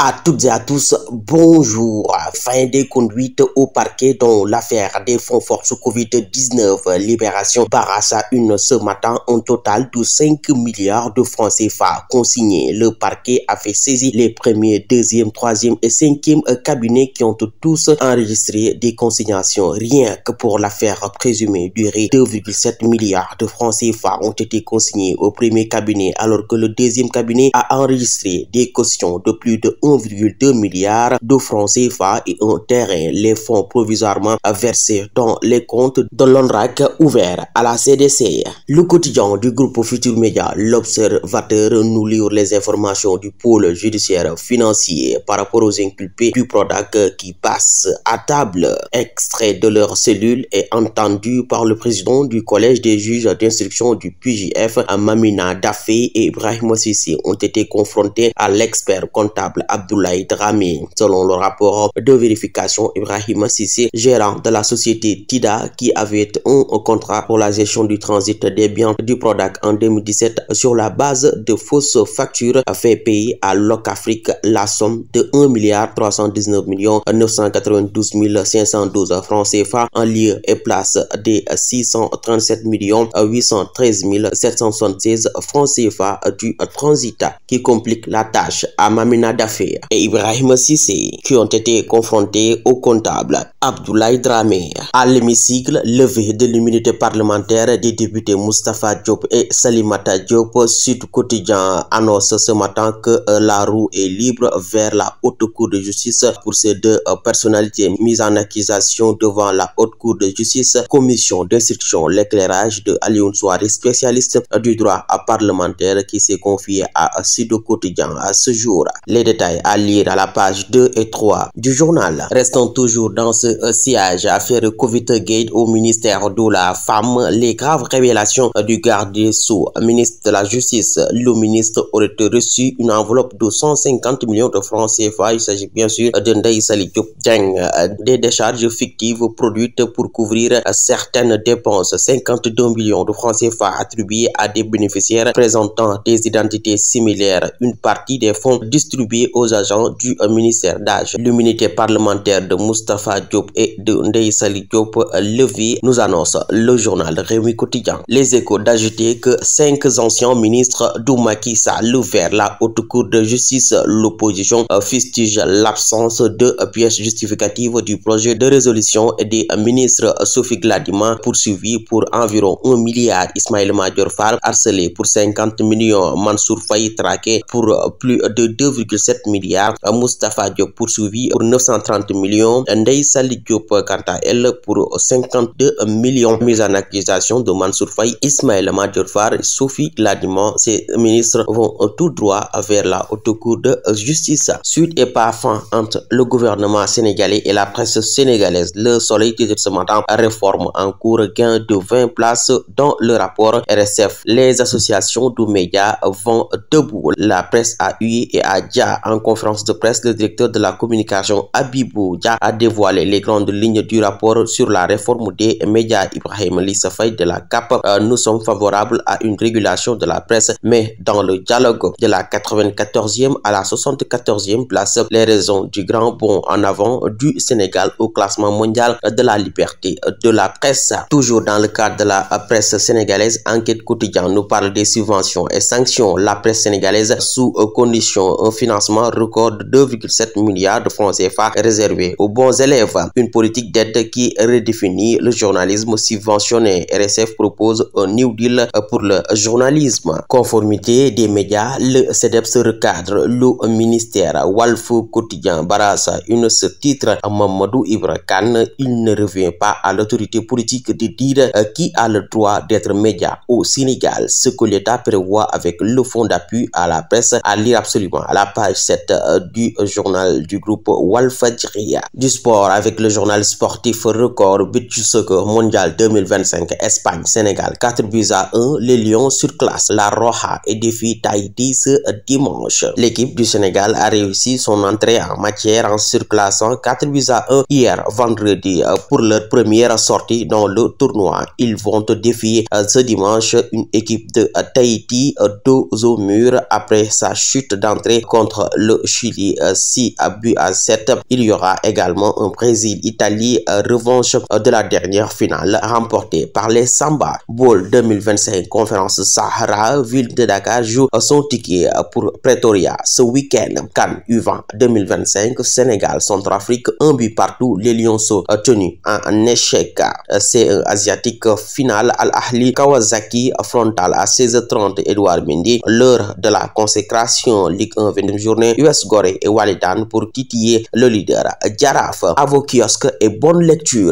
À toutes et à tous, bonjour. Fin des conduites au parquet dans l'affaire des fonds force Covid-19. Libération Barassa une ce matin, un total de 5 milliards de francs CFA consignés. Le parquet a fait saisir les premiers, deuxième, troisième et cinquième cabinets qui ont tous enregistré des consignations. Rien que pour l'affaire présumée durée, 2,7 milliards de francs CFA ont été consignés au premier cabinet, alors que le deuxième cabinet a enregistré des cautions de plus de 1,2 milliard de francs CFA et un terrain, les fonds provisoirement versés dans les comptes de l'ONRAC ouverts à la CDC. Le quotidien du groupe Futur Média, l'Observateur, nous livre les informations du pôle judiciaire financier par rapport aux inculpés du Prodac qui passent à table. Extrait de leur cellule est entendu par le président du collège des juges d'instruction du PJF, Mamina Dafé et Ibrahima Sissi, ont été confrontés à l'expert comptable Abdoulaye Dramé. Selon le rapport de vérification, Ibrahima Sissi, gérant de la société TIDA, qui avait un contrat pour la gestion du transit des biens du Prodac en 2017 sur la base de fausses factures, a fait payer à Locafrique la somme de 1,319 992 512 francs CFA en lieu et place des 637 813 776 francs CFA du transit, qui complique la tâche à Mamina Dafé et Ibrahima Sissi, qui ont été confrontés au comptable Abdoulaye Dramé. À l'hémicycle, levée de l'immunité parlementaire des députés Moustapha Diop et Salimata Diop, Sud Quotidien annonce ce matin que la roue est libre vers la haute cour de justice pour ces deux personnalités mises en accusation devant la haute cour de justice. Commission d'instruction, l'éclairage de Alioune Souaré, spécialiste du droit parlementaire, qui s'est confié à Sud Quotidien à ce jour. Les détails à lire à la page 2 et 3 du journal. Restons toujours dans ce siège, affaire Covid-Gate au ministère de la Femme, les graves révélations du garde des Sceaux, ministre de la Justice. Le ministre aurait reçu une enveloppe de 150 millions de francs CFA. Il s'agit bien sûr de Ndeye Saly Diop Dieng, des décharges fictives produites pour couvrir certaines dépenses. 52 millions de francs CFA attribués à des bénéficiaires présentant des identités similaires. Une partie des fonds distribués aux agents du ministère d'Âge. L'immunité parlementaire de Moustapha Diop et de Ndeye Saly Diop levée, nous annonce le journal Rewmi Quotidien. Les Échos d'ajouter que 5 anciens ministres de Macky Sall vers la haute cour de justice. L'opposition fustige l'absence de pièces justificatives du projet de résolution des ministres. Sophie Gladima poursuivi pour environ 1 milliard. Ismaïla Madior Fall harcelé pour 50 millions. Mansour Faye traqué pour plus de 2,7 milliards. Moustapha Diop poursuivi pour 930 millions. Ndeye Saly Diop, quant à elle, pour 52 millions. Mise en accusation de Mansour Faye, Ismaïla Madior Fall, Sophie Gladima. Ces ministres vont tout droit vers la haute cour de justice. Suite et pas fin entre le gouvernement sénégalais et la presse sénégalaise. Le Soleil titre ce matin: réforme en cours, gain de 20 places dans le rapport RSF. Les associations de médias vont debout. La presse a hué et a déjà. En conférence de presse, le directeur de la communication Abibou Dia a dévoilé les grandes lignes du rapport sur la réforme des médias. Ibrahim Lissa Faye de la CAP: nous sommes favorables à une régulation de la presse, mais dans le dialogue. De la 94e à la 74e place, les raisons du grand bond en avant du Sénégal au classement mondial de la liberté de la presse. Toujours dans le cadre de la presse sénégalaise, Enquête Quotidien nous parle des subventions et sanctions. La presse sénégalaise sous condition, un financement record de 2,7 milliards de francs CFA réservé aux bons élèves. Une politique d'aide qui redéfinit le journalisme subventionné. RSF propose un New Deal pour le journalisme. Conformité des médias, le CEDEPS recadre le ministère. Walf Quotidien, Barassa une ce titre: Mamadou Ibra Kane, il ne revient pas à l'autorité politique de dire qui a le droit d'être média au Sénégal. Ce que l'État prévoit avec le fonds d'appui à la presse, à lire absolument à la page 7 du journal du groupe Walfadjri. Du sport avec le journal sportif Record. Beach Soccer mondial 2025, Espagne Sénégal 4-1. Les Lions surclassent la Roja et défient Tahiti ce dimanche. L'équipe du Sénégal a réussi son entrée en matière en surclassant 4-1 hier vendredi pour leur première sortie dans le tournoi. Ils vont défier ce dimanche une équipe de Tahiti dos au mur après sa chute d'entrée contre le le Chili 6-7. Il y aura également un Brésil-Italie, revanche de la dernière finale remportée par les Samba. Bowl 2025, conférence Sahara, ville de Dakar joue son ticket pour Pretoria ce week-end. CAN U20 2025, Sénégal, Centrafrique, un but partout. Les Lionceaux tenus en échec. C'est un asiatique final. Al-Ahli Kawasaki frontal à 16h30. Edouard Mendy. L'heure de la consécration. Ligue 1 20e journée. US Gorée et Walidan pour titiller le leader. Jaraaf. À vos kiosques et bonne lecture.